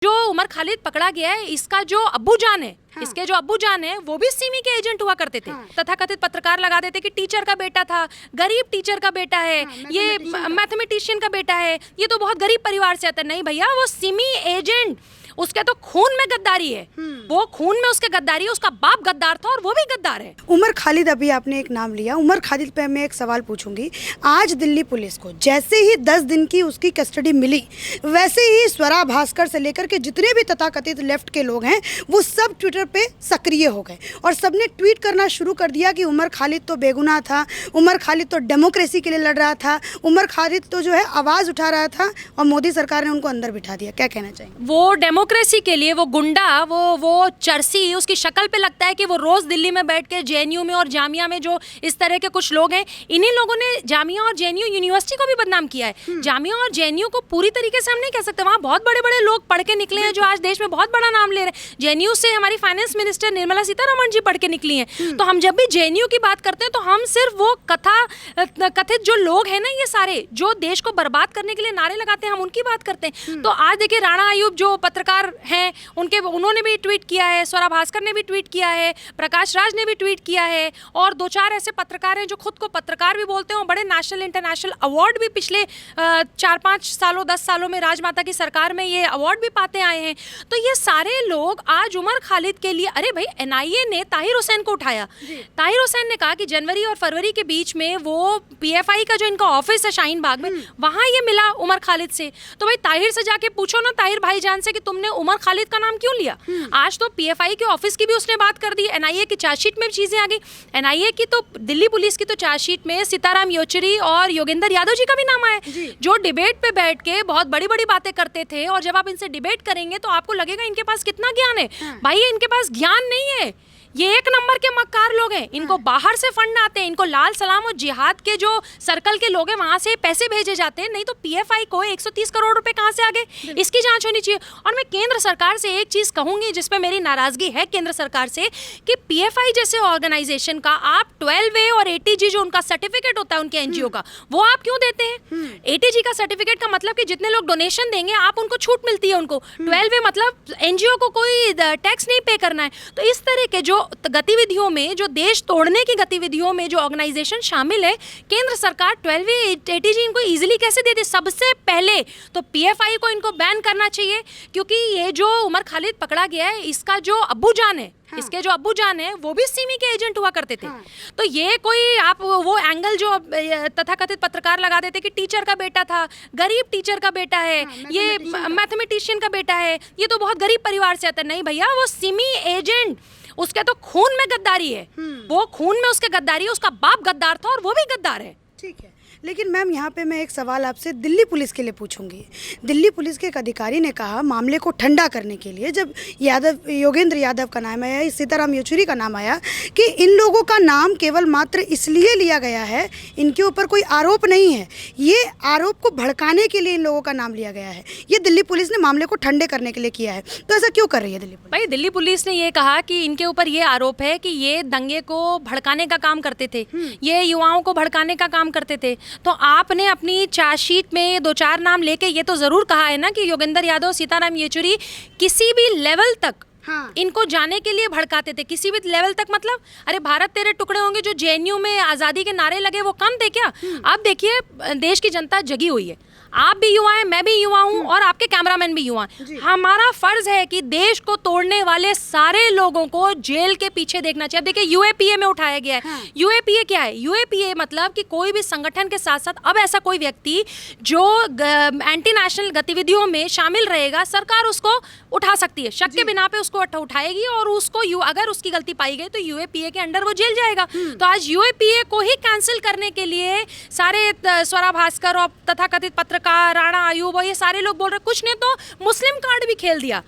जो उमर खालिद पकड़ा गया है, इसका जो अब्बू जान है, हाँ। इसके जो अब्बू जान है वो भी सिमी के एजेंट हुआ करते थे। हाँ। तथाकथित पत्रकार लगा देते कि टीचर का बेटा था, गरीब टीचर का बेटा है, हाँ, ये मैथमेटिशियन का बेटा है, ये तो बहुत गरीब परिवार से आता है। नहीं भैया, वो सिमी एजेंट, उसके तो खून में गद्दारी है, वो खून में उसके गद्दारी है, उसका बाप गद्दार था और वो भी गद्दार है। उमर खालिद, अभी आपने एक नाम लिया, उमर खालिद पे मैं एक सवाल पूछूंगी। आज दिल्ली पुलिस को जैसे ही 10 दिन की उसकी कस्टडी मिली, वैसे ही स्वरा भास्कर से लेकर के जितने भी तथाकथित लेफ्ट के लोग हैं वो सब ट्विटर पे सक्रिय हो गए और सबने ट्वीट करना शुरू कर दिया कि उमर खालिद तो बेगुनाह था, उमर खालिद तो डेमोक्रेसी के लिए लड़ रहा था, उमर खालिद तो जो है आवाज़ उठा रहा था और मोदी सरकार ने उनको अंदर बिठा दिया। क्या कहना चाहेंगे? वो डेमोक्रेसी के लिए वो गुंडा, वो चरसी, उसकी शक्ल पे लगता है कि वो रोज दिल्ली में बैठ के जेएनयू में और जामिया में जो इस तरह के कुछ लोग हैं, इन्हीं लोगों ने जामिया और जेएनयू यूनिवर्सिटी को भी बदनाम किया है। जामिया और जेएनयू को पूरी तरीके से हम नहीं कह सकते, वहाँ बहुत बड़े बड़े लोग पढ़ के निकले हैं जो आज देश में बहुत बड़ा नाम ले रहे हैं। जेएनयू से हमारी फाइनेंस मिनिस्टर निर्मला सीतारमण जी पढ़ के निकली हैं। तो हम जब भी जेएनयू की बात करते हैं तो हम सिर्फ वो कथित जो लोग हैं ना, ये सारे जो देश को बर्बाद करने के लिए नारे लगाते हैं, हम उनकी बात करते हैं। तो आज देखिए, राणा आयुब जो पत्रकार हैं, उन्होंने भी ट्वीट किया है, स्वरा भास्कर ने भी ट्वीट किया है, प्रकाश राज ने भी ट्वीट किया है, और 2-4 ऐसे पत्रकार हैं जो खुद को पत्रकार भी बोलते हैं और बड़े नेशनल इंटरनेशनल अवार्ड भी पिछले 4-5 सालों 10 सालों में राजमाता की सरकार में ये अवार्ड भी पाते आए हैं। तो ये सारे लोग आज उमर खालिद के लिए, अरे भाई, एनआईए ने ताहिर हुसैन को उठाया। ताहिर हुसैन ने कहा कि जनवरी और फरवरी के बीच में वो पीएफआई का जो इनका ऑफिस है शाहीन बाग में, वहां ये मिला उमर खालिद से। तो भाई ताहिर से जाके पूछो ना, ताहिर भाईजान से, कि तुमने उमर खालिद का नाम क्यों लिया। आज तो पीएफआई के ऑफिस की भी उसने बात कर दी, एनआईए की चार्जशीट में चीजें आ गई। एनआईए की तो, दिल्ली पुलिस की तो चार्जशीट में सीताराम येचुरी और योगेंद्र यादव जी का भी नाम आया, जो डिबेट पे बैठ के बहुत बड़ी बड़ी बातें करते थे। और जब आप इनसे डिबेट करेंगे तो आपको लगेगा इनके पास कितना ज्ञान है। भाई, इनके पास ज्ञान नहीं है, ये एक नंबर के मक्कार लोग हैं। इनको बाहर से फंड आते हैं, इनको लाल सलाम और जिहाद के जो सर्कल के लोग हैं वहां से पैसे भेजे जाते हैं। नहीं तो पीएफआई को 130 करोड़ रुपए कहां से आ गए, इसकी जांच होनी चाहिए। और मैं केंद्र सरकार से एक चीज कहूंगी जिसपे मेरी नाराजगी है केंद्र सरकार से, कि पीएफआई जैसे ऑर्गेनाइजेशन का आप 12A और एटीजी जो उनका सर्टिफिकेट होता है उनके एनजीओ का, वो आप क्यों देते हैं? एटीजी का सर्टिफिकेट का मतलब कि जितने लोग डोनेशन देंगे आप उनको छूट मिलती है उनको। 12A मतलब एनजीओ को कोई टैक्स नहीं पे करना है। तो इस तरह के जो गतिविधियों में, जो देश तोड़ने की गतिविधियों में जो ऑर्गेनाइजेशन शामिल है, केंद्र सरकार 12A एटीजी इनको इजीली कैसे दे दे? सबसे पहले तो पीएफआई को इनको बैन करना चाहिए, क्योंकि ये जो उमर खालिद पकड़ा गया है, इसका जो अब्बू जान है, इसके जो अब्बू जान है वो भी सिमी के एजेंट हुआ करते थे। तो ये कोई आप वो एंगल जो तथाकथित पत्रकार लगा देते कि टीचर का बेटा था, गरीब टीचर का बेटा है, ये मैथमेटिशियन का बेटा है, ये तो बहुत गरीब परिवार से आता है। नहीं भैया, वो सिमी एजेंट, उसके तो खून में गद्दारी है, वो खून में उसके गद्दारी है, उसका बाप गद्दार था और वो भी गद्दार है। ठीक है, लेकिन मैम यहाँ पे मैं एक सवाल आपसे दिल्ली पुलिस के लिए पूछूंगी। दिल्ली पुलिस के एक अधिकारी ने कहा मामले को ठंडा करने के लिए, जब योगेंद्र यादव का नाम आया, सीताराम येचुरी का नाम आया, कि इन लोगों का नाम केवल मात्र इसलिए लिया गया है, इनके ऊपर कोई आरोप नहीं है, ये आरोप को भड़काने के लिए इन लोगों का नाम लिया गया है। ये दिल्ली पुलिस ने मामले को ठंडे करने के लिए किया है। तो ऐसा क्यों कर रही है दिल्ली पुलिस? भाई, दिल्ली पुलिस ने ये कहा कि इनके ऊपर ये आरोप है कि ये दंगे को भड़काने का काम करते थे, ये युवाओं को भड़काने का काम करते थे। तो आपने अपनी चार्जशीट में 2-4 नाम लेके ये तो जरूर कहा है ना कि योगेंद्र यादव, सीताराम येचुरी किसी भी लेवल तक इनको जाने के लिए भड़काते थे। किसी भी लेवल तक मतलब, अरे भारत तेरे टुकड़े होंगे जो जेएनयू में आज़ादी के नारे लगे, वो कम थे क्या? अब देखिए, देश की जनता जगी हुई है, आप भी युवा हैं, मैं भी युवा हूं, और आपके कैमरामैन भी युवा हैं। हमारा फर्ज है कि देश को तोड़ने वाले सारे लोगों को जेल के पीछे देखना चाहिए। देखिए, यूएपीए में उठाया गया है। यूएपीए क्या है? यूएपीए मतलब कि कोई भी संगठन के साथ साथ अब ऐसा कोई व्यक्ति जो एंटी नेशनल गतिविधियों में शामिल रहेगा, सरकार उसको उठा सकती है, शक के बिना पे उसको उठाएगी, और उसको अगर उसकी गलती पाई गई तो यूएपीए के अंडर वो जेल जाएगा। तो आज यूएपीए को ही कैंसिल करने के लिए सारे स्वरा भास्कर और तथाकथित पत्रकार, राणा आयुब और ये सारे लोग बोल रहे, कुछ ने तो मुस्लिम कार्ड भी खेल दिया।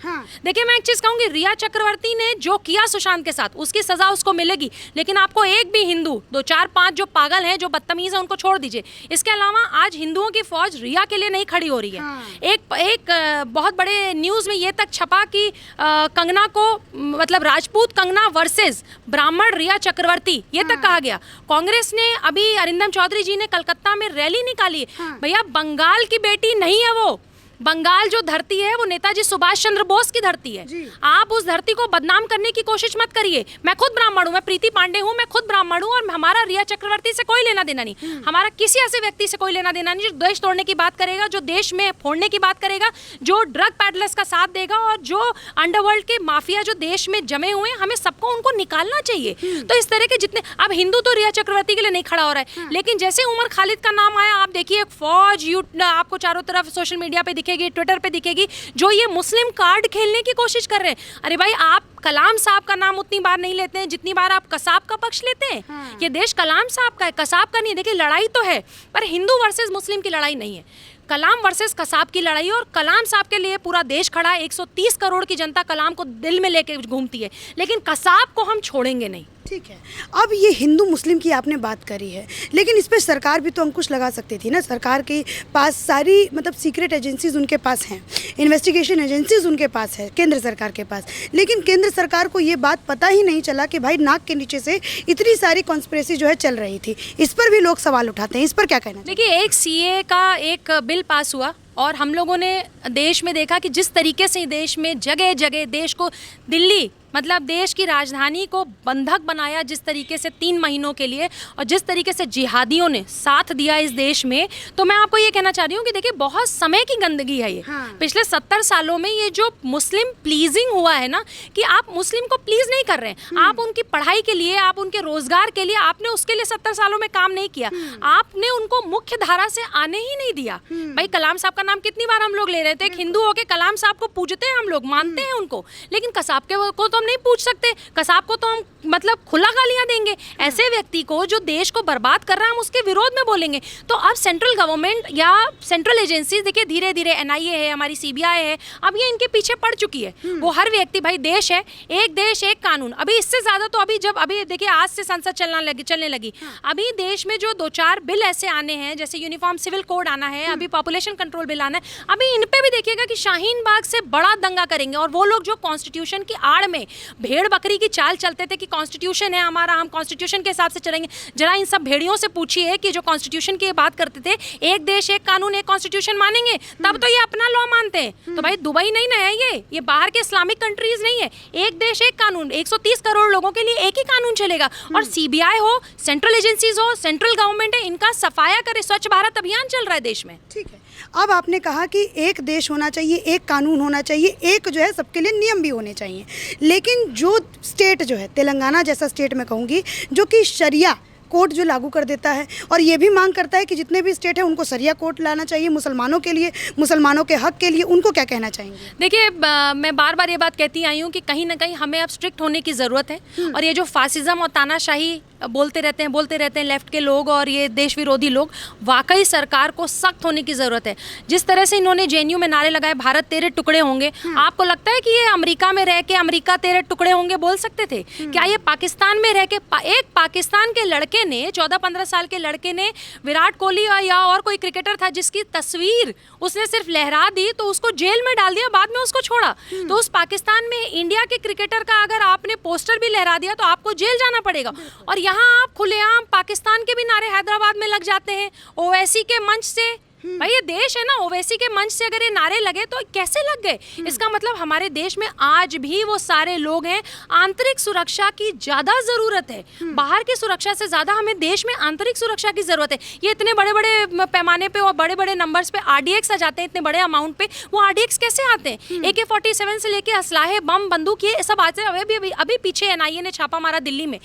देखिए, मैं एक चीज कहूंगी, रिया चक्रवर्ती ने जो किया सुशांत के साथ, उसकी सजा उसको मिलेगी, लेकिन आपको एक भी हिंदू, 2-4-5 जो पागल हैं, जो बदतमीज है, उनको छोड़ दीजिए। इसके अलावा आज हिंदुओं की फौज रिया के लिए नहीं खड़ी हो रही है। एक बहुत बड़े न्यूज में ये तक छपा कि कंगना को, मतलब राजपूत कंगना वर्सेस ब्राह्मण रिया चक्रवर्ती, ये तक कहा गया। कांग्रेस ने अभी, अरिंदम चौधरी जी ने कलकत्ता में रैली निकाली। भैया, बंगाल की बेटी नहीं है वो, बंगाल जो धरती है वो नेताजी सुभाष चंद्र बोस की धरती है। आप उस धरती को बदनाम करने की कोशिश मत करिए। मैं खुद ब्राह्मण हूँ, मैं प्रीति पांडे हूँ, मैं खुद ब्राह्मण हूँ और हमारा रिया चक्रवर्ती से कोई लेना देना नहीं, हमारा किसी ऐसे व्यक्ति से कोई लेना देना नहीं जो देश तोड़ने की बात करेगा, जो देश में फोड़ने की बात करेगा, जो ड्रग पैडलर्स का साथ देगा और जो अंडरवर्ल्ड के माफिया जो देश में जमे हुए हैं, हमें सबको उनको निकालना चाहिए। तो इस तरह के जितने, अब हिंदू तो रिया चक्रवर्ती के लिए नहीं खड़ा हो रहा है, लेकिन जैसे उमर खालिद का नाम आया, आप देखिए एक फौज आपको चारों तरफ सोशल मीडिया पे दिखेगी, ट्विटर पे दिखेगी, जो ये मुस्लिम कार्ड खेलने की कोशिश कर रहे हैं। अरे भाई, आप कलाम साहब का नाम उतनी बार नहीं लेते हैं जितनी बार आप कसाब का पक्ष लेते हैं। ये देश कलाम साहब का है, कसाब का नहीं। देखिए, लड़ाई तो है पर हिंदू वर्सेस मुस्लिम की लड़ाई नहीं है, कलाम वर्सेस कसाब की लड़ाई। और कलाम साहब के लिए पूरा देश खड़ा है, 130 करोड़ की जनता कलाम को दिल में लेके घूमती है, लेकिन कसाब को हम छोड़ेंगे नहीं। ठीक है, अब ये हिंदू मुस्लिम की आपने बात करी है, लेकिन इस पर सरकार भी तो अंकुश लगा सकती थी ना। सरकार के पास सारी मतलब सीक्रेट एजेंसीज उनके पास हैं, इन्वेस्टिगेशन एजेंसीज उनके पास है, केंद्र सरकार के पास, लेकिन केंद्र सरकार को ये बात पता ही नहीं चला कि भाई नाक के नीचे से इतनी सारी कॉन्स्पिरेसी जो है चल रही थी। इस पर भी लोग सवाल उठाते हैं, इस पर क्या कहना? देखिए, एक सीए का एक बिल पास हुआ और हम लोगों ने देश में देखा कि जिस तरीके से देश में जगह जगह देश को, दिल्ली मतलब देश की राजधानी को बंधक बनाया जिस तरीके से 3 महीनों के लिए, और जिस तरीके से जिहादियों ने साथ दिया इस देश में, तो मैं आपको ये कहना चाह रही हूँ कि देखिए, बहुत समय की गंदगी है ये। पिछले 70 सालों में ये जो मुस्लिम प्लीजिंग हुआ है ना, कि आप मुस्लिम को प्लीज नहीं कर रहे हैं, आप उनकी पढ़ाई के लिए, आप उनके रोजगार के लिए, आपने उसके लिए 70 सालों में काम नहीं किया, आपने उनको मुख्य धारा से आने ही नहीं दिया। भाई, कलाम साहब का नाम कितनी बार हम लोग ले रहे थे, एक हिंदू होके कलाम साहब को पूजते हैं हम लोग, मानते हैं उनको, लेकिन कसाब के को तो हम नहीं पूछ सकते, कसाब को तो हम मतलब खुला गालियां देंगे। ऐसे व्यक्ति को जो देश को बर्बाद कर रहा है, हम उसके विरोध में बोलेंगे। तो अब सेंट्रल गवर्नमेंट या सेंट्रल एजेंसीज, देखिए धीरे धीरे एनआईए है, हमारी सीबीआई है, अब ये इनके पीछे पड़ चुकी है। वो हर व्यक्ति, भाई देश है, एक देश एक कानून, अभी इससे ज्यादा तो अभी देखिए आज से संसद चलने लगी, अभी देश में जो 2-4 बिल ऐसे आने हैं, जैसे यूनिफॉर्म सिविल कोड आना है, अभी पॉपुलेशन कंट्रोल बिल आना है, अभी इन पे भी देखिएगा कि शाहीन बाग से बड़ा दंगा करेंगे। और वो लोग जो कॉन्स्टिट्यूशन की आड़ में भेड़ बकरी की चाल चलते थे कि कॉन्स्टिट्यूशन है हमारा, हम कॉन्स्टिट्यूशन के हिसाब से चलेंगे, जरा इन सब भेड़ियों से पूछिए कि जो कॉन्स्टिट्यूशन की बात करते थे, एक देश एक कानून एक कॉन्स्टिट्यूशन मानेंगे, तब तो ये अपना लॉ मानते हैं। तो भाई, दुबई नहीं ना है ये बाहर के इस्लामिक कंट्रीज नहीं है, एक देश एक कानून, 130 करोड़ लोगों के लिए एक ही कानून चलेगा। और सीबीआई हो, सेंट्रल एजेंसीज हो, सेंट्रल गवर्नमेंट है, इनका सफाया करे। स्वच्छ भारत अभियान चल रहा है देश में। ठीक है, अब आपने कहा कि एक देश होना चाहिए, एक कानून होना चाहिए, एक जो है सबके लिए नियम भी होने चाहिए, लेकिन जो स्टेट जो है, तेलंगाना जैसा स्टेट मैं कहूँगी, जो कि शरिया कोर्ट जो लागू कर देता है और ये भी मांग करता है कि जितने भी स्टेट है उनको शरिया कोर्ट लाना चाहिए मुसलमानों के लिए, मुसलमानों के हक के लिए, उनको क्या कहना चाहेंगे? देखिए, मैं बार बार ये बात कहती आई हूँ कि कहीं ना कहीं हमें अब स्ट्रिक्ट होने की ज़रूरत है। और ये जो फासिज्म और तानाशाही बोलते रहते हैं लेफ्ट के लोग और ये देश विरोधी लोग, वाकई सरकार को सख्त होने की ज़रूरत है। जिस तरह से इन्होंने जेएनयू में नारे लगाए, भारत तेरे टुकड़े होंगे, आपको लगता है कि ये अमेरिका में रह के अमेरिका तेरे टुकड़े होंगे बोल सकते थे क्या? ये पाकिस्तान में रह के एक पाकिस्तान के लड़के ने, 14-15 साल के लड़के ने, विराट कोहली या और कोई क्रिकेटर था जिसकी तस्वीर उसने सिर्फ लहरा दी तो उसको जेल में डाल दिया, बाद में उसको छोड़ा। तो उस पाकिस्तान में इंडिया के क्रिकेटर का अगर आपने पोस्टर भी लहरा दिया तो आपको जेल जाना पड़ेगा। और यहाँ आप खुलेआम पाकिस्तान के भी नारे हैदराबाद में लग जाते हैं, ओवैसी के मंच से। भाई, ये देश है ना, ओवैसी के मंच से अगर ये नारे लगे तो कैसे लग गए? इसका मतलब हमारे देश में आज भी वो सारे लोग हैं। आंतरिक सुरक्षा की ज्यादा जरूरत है, बाहर की सुरक्षा से ज्यादा हमें देश में आंतरिक सुरक्षा की जरूरत है। ये इतने बड़े बड़े पैमाने पे और बड़े बड़े नंबर्स पे आरडीएक्स आ जाते हैं, इतने बड़े अमाउंट पे। वो आरडीएक्स कैसे आते हैं? AK-47 से लेके असलाहे, बम, बंदूक, ये सब आते हैं। अभी पीछे एनआईए ने छापा मारा दिल्ली में,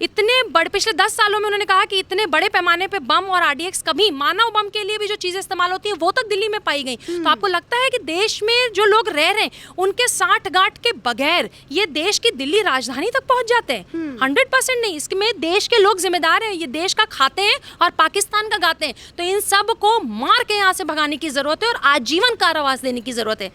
इतने बड़े, पिछले 10 सालों में उन्होंने कहा कि इतने बड़े पैमाने पे बम और आरडीएक्स, कभी मानव बम के लिए भी जो चीजें इस्तेमाल होती है वो तक दिल्ली में पाई गई। तो आपको लगता है कि देश में जो लोग रह रहे हैं उनके साठ गांठ के बगैर ये देश की दिल्ली राजधानी तक पहुंच जाते हैं? 100% नहीं। इसमें देश के लोग जिम्मेदार हैं, ये देश का खाते हैं और पाकिस्तान का गाते हैं। तो इन सब को मार के यहाँ से भगाने की जरूरत है और आजीवन कारावास देने की जरूरत है।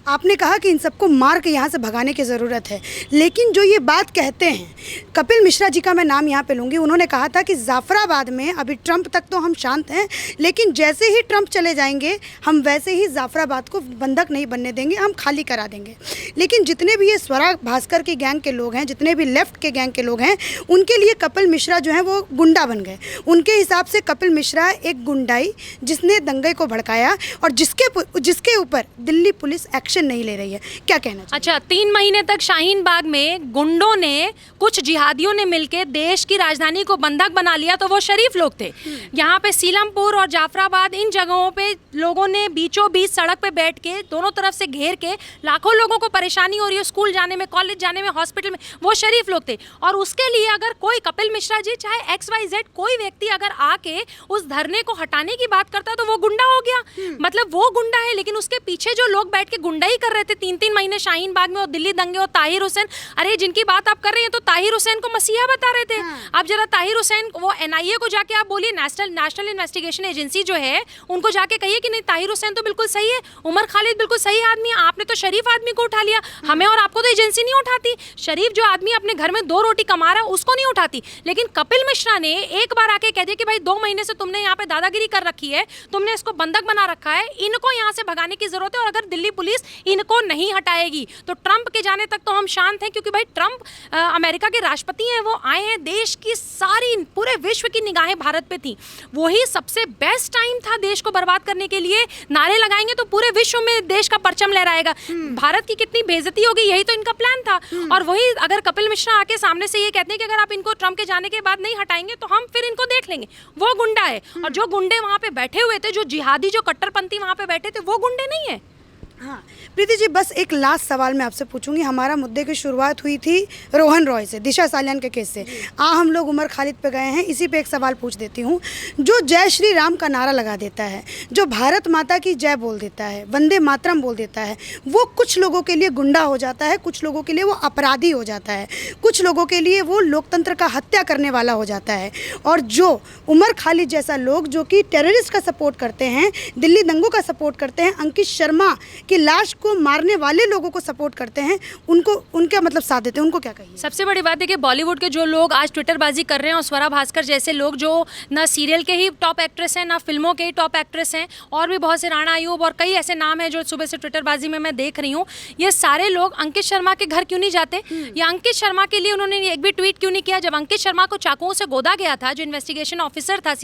आपने कहा कि इन सबको मार के यहाँ से भगाने की ज़रूरत है, लेकिन जो ये बात कहते हैं, कपिल मिश्रा जी का मैं नाम यहाँ पे लूँगी, उन्होंने कहा था कि जाफराबाद में अभी ट्रंप तक तो हम शांत हैं, लेकिन जैसे ही ट्रंप चले जाएंगे हम वैसे ही जाफराबाद को बंधक नहीं बनने देंगे, हम खाली करा देंगे। लेकिन जितने भी ये स्वरा भास्कर की गैंग के लोग हैं, जितने भी लेफ्ट के गैंग के लोग हैं, उनके लिए कपिल मिश्रा जो हैं वो गुंडा बन गए। उनके हिसाब से कपिल मिश्रा एक गुंडाई जिसने दंगे को भड़काया और जिसके ऊपर दिल्ली पुलिस एक्शन नहीं ले रही है। क्या कहना चाहिए? अच्छा, 3 महीने तक शाहीन बाग में गुंडों ने, कुछ जिहादियों ने मिलकर देश की राजधानी को बंधक बना लिया, तो वो शरीफ लोग थे। यहाँ पे सीलमपुर और जाफराबाद, इन जगहों पे लोगों ने बीचों बीच सड़क पे बैठ के दोनों तरफ से घेर के, लाखों लोगों को परेशानी हो रही है स्कूल जाने में, कॉलेज जाने में, हॉस्पिटल में, वो शरीफ लोग थे। और उसके लिए अगर कोई कपिल मिश्रा जी चाहे XYZ कोई व्यक्ति अगर आके उस धरने को हटाने की बात करता तो वो गुंडा हो गया। मतलब वो गुंडा है, लेकिन उसके पीछे जो लोग बैठ के गुंडाई कर रहे थे 3-3 महीने शाहीन बाग में, और दिल्ली दंगे और ताहिर हुसैन, अरे जिनकी बात आप कर रहे हैं तो ताहिर हुसैन को मसीहा बता रहे थे। आप जरा ताहिर हुसैन, वो NIA को जाके आप बोलिए, नेशनल इन्वेस्टिगेशन एजेंसी जो है, उनको जाके कहिए कि नहीं ताहिर हुसैन तो बिल्कुल सही है, उमर खालिद बिल्कुल सही आदमी है, आपने तो शरीफ आदमी को उठा लिया, हमें और आपको तो एजेंसी नहीं उठाती। शरीफ जो आदमी अपने घर में 2 रोटी कमा रहा है उसको नहीं उठाती। लेकिन कपिल मिश्रा ने एक बार आके कह दिया कि भाई 2 महीने से तुमने यहाँ पे दादागिरी कर रखी है, तुमने इसको बंधक बना रखा है, इनको यहाँ से भगाने की जरूरत है, और अगर दिल्ली पुलिस इनको नहीं हटाएगी तो ट्रंप के जाने तक तो हम शांत हैं। क्योंकि भाई ट्रंप अमेरिका के राष्ट्रपति हैं, वो आए हैं, देश की सारी, पूरे विश्व की निगाहें भारत पे थी, वही सबसे बेस्ट टाइम था देश को बर्बाद करने के लिए। नारे लगाएंगे तो पूरे विश्व में देश का परचम लहराएगा, भारत की कितनी बेइज्जती होगी, यही तो इनका प्लान था। और वही अगर कपिल मिश्रा आके सामने से ये कहते हैं कि अगर आप इनको ट्रंप के जाने के बाद नहीं हटाएंगे तो हम फिर इनको देख लेंगे, वो गुंडा है। और जो गुंडे वहाँ पे बैठे हुए थे, जो जिहादी, जो कट्टरपंथी वहाँ पे बैठे थे, वो गुंडे नहीं है। हाँ प्रीति जी, बस एक लास्ट सवाल मैं आपसे पूछूंगी। हमारा मुद्दे की शुरुआत हुई थी रोहन रॉय से, दिशा सालियान के केस से, हम लोग उमर खालिद पे गए हैं। इसी पे एक सवाल पूछ देती हूँ। जो जय श्री राम का नारा लगा देता है, जो भारत माता की जय बोल देता है, वंदे मातरम बोल देता है, वो कुछ लोगों के लिए गुंडा हो जाता है, कुछ लोगों के लिए वो अपराधी हो जाता है, कुछ लोगों के लिए वो लोकतंत्र का हत्या करने वाला हो जाता है। और जो उमर खालिद जैसा लोग जो कि टेररिस्ट का सपोर्ट करते हैं, दिल्ली दंगों का सपोर्ट करते हैं, अंकित शर्मा की लाश को मारने वाले लोगों को सपोर्ट करते हैं, उनको उनका मतलब साथ देते हैं, उनको क्या कहिए? सबसे बड़ी बात है कि बॉलीवुड के जो लोग आज ट्विटरबाजी कर रहे हैं, और स्वरा भास्कर जैसे लोग जो ना सीरियल के ही टॉप एक्ट्रेस हैं, ना फिल्मों के ही टॉप एक्ट्रेस हैं, और भी बहुत से, राणा अयूब और कई ऐसे नाम हैं जो सुबह से ट्विटरबाजी में मैं देख रही हूँ, ये सारे लोग अंकित शर्मा के घर क्यों नहीं जाते, या अंकित शर्मा के लिए उन्होंने एक भी ट्वीट क्यों नहीं किया? जब अंकित शर्मा को चाकुओं से गोदा गया था, जो इन्वेस्टिगेशन ऑफिसर था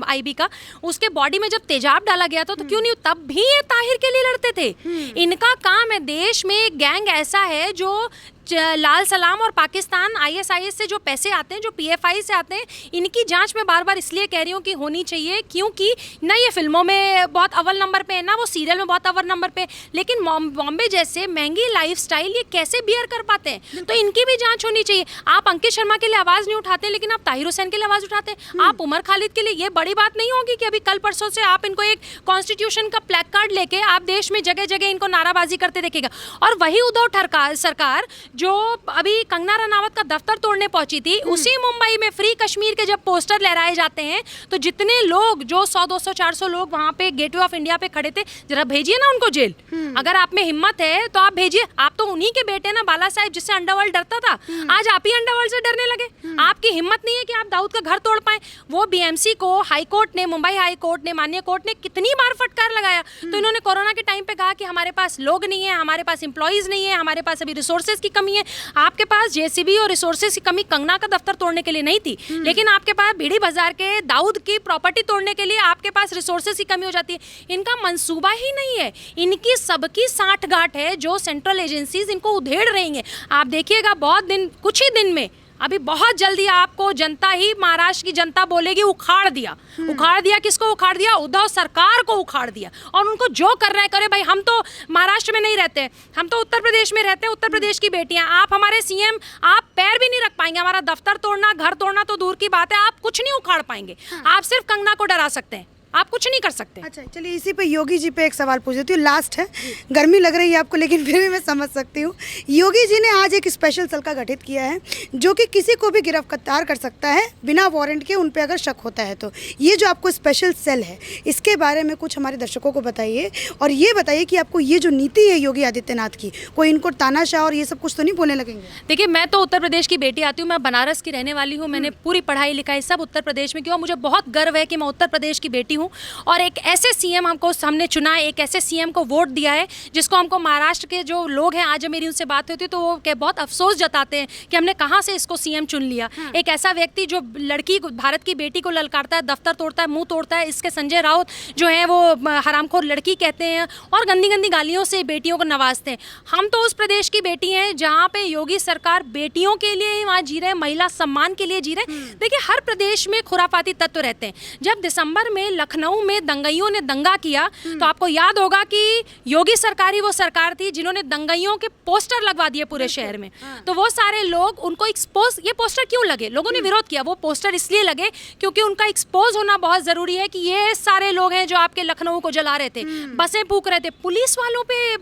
IB का, उसके बॉडी में जब तेजाब डाला गया था, तो क्यों नहीं? तब भी ये ताहिर के लिए लड़ते थे। इनका काम है, देश में एक गैंग ऐसा है जो लाल सलाम और पाकिस्तान ISIS से जो पैसे आते हैं, जो PFI से आते हैं, इनकी जांच मैं बार बार इसलिए कह रही हूँ कि होनी चाहिए, क्योंकि ना ये फिल्मों में बहुत अव्वल नंबर पे है, ना वो सीरियल में बहुत अव्वल नंबर पे, लेकिन बॉम्बे जैसे महंगी लाइफस्टाइल ये कैसे बियर कर पाते हैं? तो इनकी भी जांच होनी चाहिए। आप अंकित शर्मा के लिए आवाज़ नहीं उठाते, लेकिन आप ताहिर हुसैन के लिए आवाज़ उठाते हैं, आप उमर खालिद के लिए। ये बड़ी बात नहीं होगी कि अभी कल परसों से आप इनको एक कॉन्स्टिट्यूशन का प्लैक कार्ड लेके आप देश में जगह जगह इनको नाराबाजी करते देखेगा। और वही उद्धव सरकार जो अभी कंगना रनावत का दफ्तर तोड़ने पहुंची थी, उसी मुंबई में फ्री कश्मीर के जब पोस्टर लहराए जाते हैं, तो जितने लोग, जो 100-200-400 लोग वहां पे गेटवे ऑफ इंडिया पे खड़े थे, जरा भेजिए ना उनको जेल। अगर आप में हिम्मत है तो आप भेजिए। आप तो उन्हीं के बेटे ना, बाला साहेब, जिससे अंडरवर्ल्ड डरता था, आज आप ही अंडरवर्ल्ड से डरने लगे। आपकी हिम्मत नहीं है कि आप दाऊद का घर तोड़ पाए। वो BMC को हाई कोर्ट ने, मुंबई हाई कोर्ट ने, माननीय कोर्ट ने कितनी बार फटकार लगाया। तो इन्होंने कोरोना के टाइम पे कहा कि हमारे पास लोग नहीं है, हमारे पास एम्प्लॉइज नहीं है, हमारे पास अभी रिसोर्सेज की कमी है। आपके पास JCB और रिसोर्सेज की कमी कंगना का दफ्तर तोड़ने के लिए नहीं थी, लेकिन आपके पास बीड़ी बाजार के दाऊद की प्रॉपर्टी तोड़ने के लिए आपके पास रिसोर्सेज की कमी हो जाती है। इनका मंसूबा ही नहीं है, इनकी सबकी साठगांठ है जो सेंट्रल एजेंसीज इनको उधेड़ रही हैं। आप देखिएगा बहुत दिन, कुछ ही दिन में, अभी बहुत जल्दी आपको जनता ही, महाराष्ट्र की जनता बोलेगी उखाड़ दिया। उखाड़ दिया किसको उखाड़ दिया? उद्धव सरकार को उखाड़ दिया। और उनको जो कर रहे हैं करे भाई, हम तो महाराष्ट्र में नहीं रहते, हम तो उत्तर प्रदेश में रहते हैं, उत्तर प्रदेश की बेटियां। आप हमारे CM, आप पैर भी नहीं रख पाएंगे। हमारा दफ्तर तोड़ना, घर तोड़ना तो दूर की बात है, आप कुछ नहीं उखाड़ पाएंगे। आप सिर्फ कंगना को डरा सकते हैं। आप कुछ नहीं कर सकते। अच्छा चलिए, इसी पे योगी जी पे एक सवाल पूछ देती हूँ, लास्ट है। गर्मी लग रही है आपको, लेकिन फिर भी मैं समझ सकती हूँ। योगी जी ने आज एक स्पेशल सेल का गठित किया है जो कि किसी को भी गिरफ्तार कर सकता है बिना वारंट के, उन पे अगर शक होता है तो। ये जो आपको स्पेशल सेल है, इसके बारे में कुछ हमारे दर्शकों को बताइए, और ये बताइए कि आपको ये जो नीति है योगी आदित्यनाथ की, कोई इनको तानाशाह और ये सब कुछ तो नहीं बोलने लगेंगे? देखिए, मैं तो उत्तर प्रदेश की बेटी आती हूँ, मैं बनारस की रहने वाली हूँ, मैंने पूरी पढ़ाई लिखाई सब उत्तर प्रदेश में की, और मुझे बहुत गर्व है कि मैं उत्तर प्रदेश की बेटी हूँ। और एक ऐसे सीएम हमने चुना है, एक ऐसे सीएम को वोट दिया है जिसको हमको महाराष्ट्र के जो लोग हैं, आज मेरी उनसे बात होती है तो वो बहुत अफसोस जताते हैं कि हमने कहाँ से इसको सीएम चुन लिया। एक ऐसा व्यक्ति जो लड़की, भारत की बेटी को ललकारता है, दफ्तर तोड़ता है, मुंह तोड़ता है। इसके संजय राउत जो है वो हरामखोर लड़की कहते हैं और गंदी गंदी गालियों से बेटियों को नवाजते हैं। हम तो उस प्रदेश की बेटी हैं जहाँ पे योगी सरकार बेटियों के लिए ही वहाँ जी रहे हैं, महिला सम्मान के लिए जी रहे हैं। देखिए, हर प्रदेश में खुराफाती तत्व रहते हैं। जब दिसंबर में लखनऊ में दंगाइयों ने दंगा किया तो आपको याद होगा कि योगी सरकार ही वो सरकार थी जिन्होंने दंगाइयों के पोस्टर लगवा दिए पूरे शहर में। तो वो सारे लोग, उनको एक्सपोज, ये पोस्टर क्यों लगे? लोगों ने विरोध किया। वो पोस्टर इसलिए लगे क्योंकि उनका एक्सपोज होना बहुत जरूरी है कि ये सारे लोग हैं जो आपके लखनऊ को जला रहे थे, बसें फूंक रहे थे, पुलिस वालों पे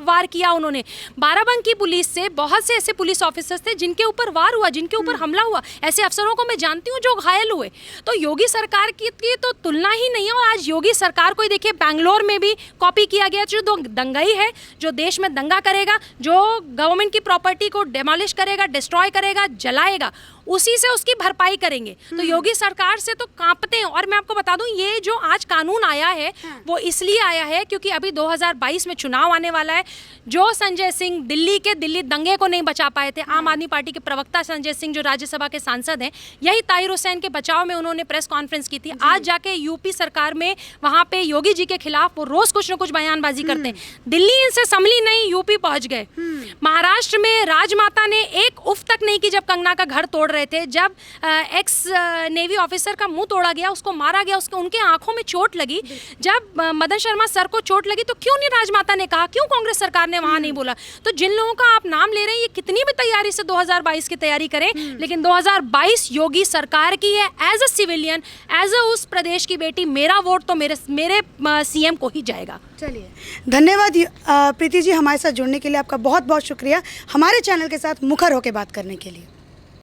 वार किया उन्होंने। बाराबंकी पुलिस से बहुत से ऐसे पुलिस ऑफिसर्स थे जिनके ऊपर वार हुआ, जिनके ऊपर हमला हुआ। ऐसे अफसरों को मैं जानती हूँ जो घायल हुए। तो योगी सरकार की तो तुलना ही नहीं है। और आज योगी सरकार को ही देखिए, बैंगलोर में भी कॉपी किया गया। जो दंगाई है, जो देश में दंगा करेगा, जो गवर्नमेंट की प्रॉपर्टी को डेमोलिश करेगा, डिस्ट्रॉय करेगा, जलाएगा, उसी से उसकी भरपाई करेंगे। तो योगी सरकार से तो कांपते हैं। और मैं आपको बता दूं, ये जो आज कानून आया है वो इसलिए आया है क्योंकि अभी 2022 में चुनाव आने वाला है। जो संजय सिंह दिल्ली दंगे को नहीं बचा पाए थे, आम आदमी पार्टी के प्रवक्ता संजय सिंह जो राज्यसभा के सांसद हैं, यही ताहिर हुसैन के बचाव में उन्होंने प्रेस कॉन्फ्रेंस की थी। आज जाके यूपी सरकार में वहाँ पे योगी जी के खिलाफ वो रोज कुछ न कुछ बयानबाजी करते हैं। दिल्ली इनसे संभली नहीं, यूपी पहुंच गए। महाराष्ट्र में राजमाता ने एक उफ तक नहीं की जब कंगना का घर तोड़ रहे थे, जब एक्स नेवी ऑफिसर का मुंह तोड़ा गया, उसको मारा गया, उनके आंखों में चोट लगी, जब मदन शर्मा सर को चोट लगी, तो क्यों नहीं राजमाता ने कहा? क्यों कांग्रेस सरकार ने वहां नहीं बोला? तो जिन लोगों का आप नाम ले रहे हैं, ये कितनी भी तैयारी से 2022 की तैयारी करें, लेकिन 2022 योगी सरकार की है। As a civilian, as a उस प्रदेश की बेटी, मेरा वोट तो मेरे सीएम को ही जाएगा। चलिए, धन्यवाद प्रीति जी, हमारे साथ जुड़ने के लिए आपका बहुत बहुत शुक्रिया, हमारे चैनल के साथ मुखर होकर बात करने के लिए।